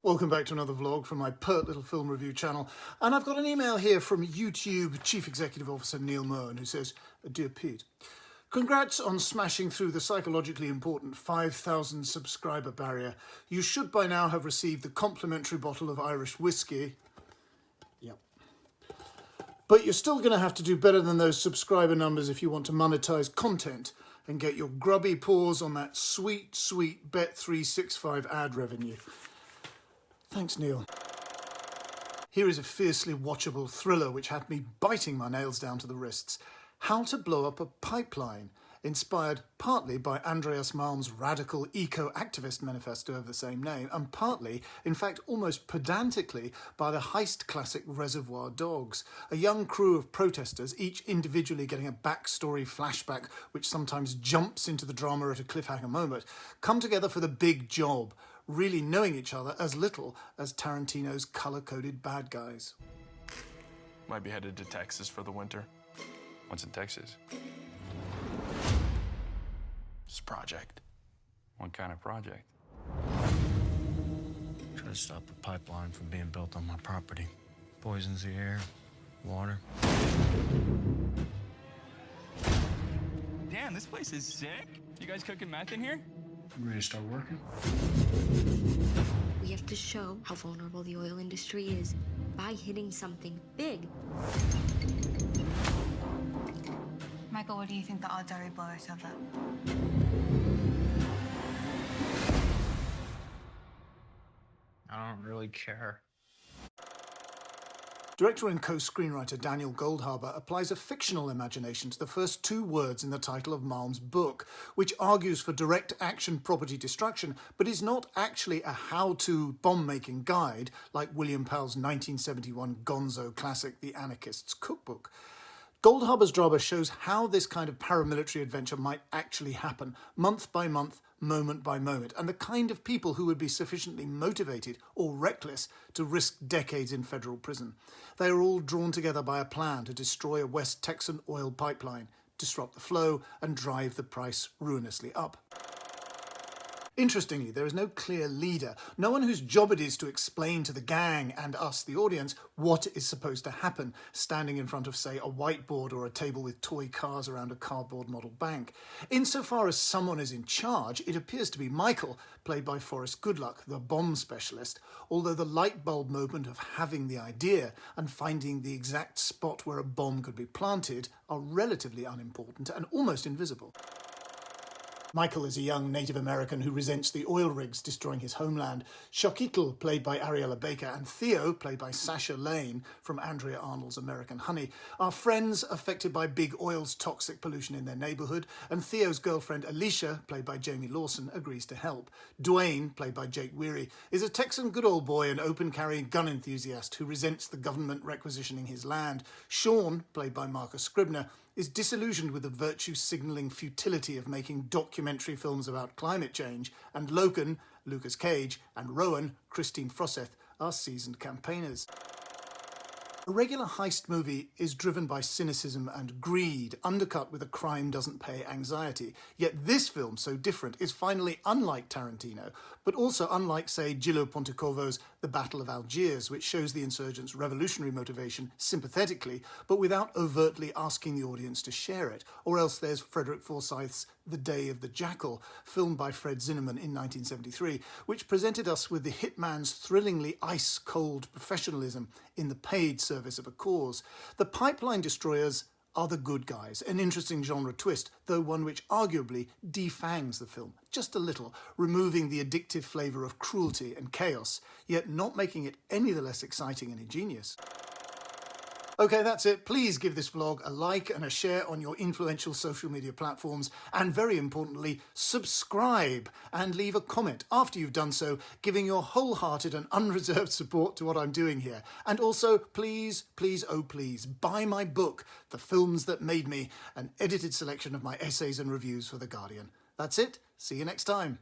Welcome back to another vlog from my pert little film review channel, and I've got an email here from YouTube Chief Executive Officer Neil Moen, who says, "Dear Pete, congrats on smashing through the psychologically important 5,000 subscriber barrier. You should by now have received the complimentary bottle of Irish whiskey. Yep. But you're still going to have to do better than those subscriber numbers if you want to monetize content and get your grubby paws on that sweet, sweet Bet365 ad revenue. Thanks, Neil." Here is a fiercely watchable thriller which had me biting my nails down to the wrists. How to Blow Up a Pipeline, inspired partly by Andreas Malm's radical eco-activist manifesto of the same name, and partly, in fact almost pedantically, by the heist classic Reservoir Dogs, a young crew of protesters, each individually getting a backstory flashback which sometimes jumps into the drama at a cliffhanger moment, come together for the big job, really knowing each other as little as Tarantino's colour-coded bad guys. Might be headed to Texas for the winter. What's in Texas? It's a project. What kind of project? Try to stop a pipeline from being built on my property. Poisons the air, water. Damn, this place is sick. You guys cooking meth in here? You ready to start working? We have to show how vulnerable the oil industry is by hitting something big. Michael, what do you think the odds are we blow ourselves up? I don't really care. Director and co-screenwriter Daniel Goldhaber applies a fictional imagination to the first two words in the title of Malm's book, which argues for direct action property destruction, but is not actually a how-to bomb-making guide like William Powell's 1971 gonzo classic The Anarchist's Cookbook. Goldhaber's drama shows how this kind of paramilitary adventure might actually happen, month by month, moment by moment, and the kind of people who would be sufficiently motivated or reckless to risk decades in federal prison. They are all drawn together by a plan to destroy a West Texan oil pipeline, disrupt the flow, and drive the price ruinously up. Interestingly, there is no clear leader, no one whose job it is to explain to the gang and us, the audience, what is supposed to happen, standing in front of, say, a whiteboard or a table with toy cars around a cardboard model bank. Insofar as someone is in charge, it appears to be Michael, played by Forrest Goodluck, the bomb specialist, although the light bulb moment of having the idea and finding the exact spot where a bomb could be planted are relatively unimportant and almost invisible. Michael is a young Native American who resents the oil rigs destroying his homeland. Xochitl, played by Ariella Baker, and Theo, played by Sasha Lane from Andrea Arnold's American Honey, are friends affected by big oil's toxic pollution in their neighbourhood, and Theo's girlfriend Alicia, played by Jamie Lawson, agrees to help. Dwayne, played by Jake Weary, is a Texan good old boy and open-carrying gun enthusiast who resents the government requisitioning his land. Sean, played by Marcus Scribner, is disillusioned with the virtue-signalling futility of making documentary films about climate change, and Logan, Lucas Cage, and Rowan, Christine Froseth, are seasoned campaigners. A regular heist movie is driven by cynicism and greed, undercut with a crime doesn't pay anxiety. Yet this film, so different, is finally unlike Tarantino, but also unlike, say, Gillo Pontecorvo's The Battle of Algiers, which shows the insurgents' revolutionary motivation sympathetically, but without overtly asking the audience to share it. Or else there's Frederick Forsyth's The Day of the Jackal, filmed by Fred Zinnemann in 1973, which presented us with the hitman's thrillingly ice-cold professionalism in the paid service of a cause. The pipeline destroyers are the good guys, an interesting genre twist, though one which arguably defangs the film, just a little, removing the addictive flavour of cruelty and chaos, yet not making it any the less exciting and ingenious. Okay, that's it. Please give this vlog a like and a share on your influential social media platforms, and very importantly, subscribe and leave a comment after you've done so, giving your wholehearted and unreserved support to what I'm doing here. And also, please, please, oh please, buy my book, The Films That Made Me, an edited selection of my essays and reviews for The Guardian. That's it. See you next time.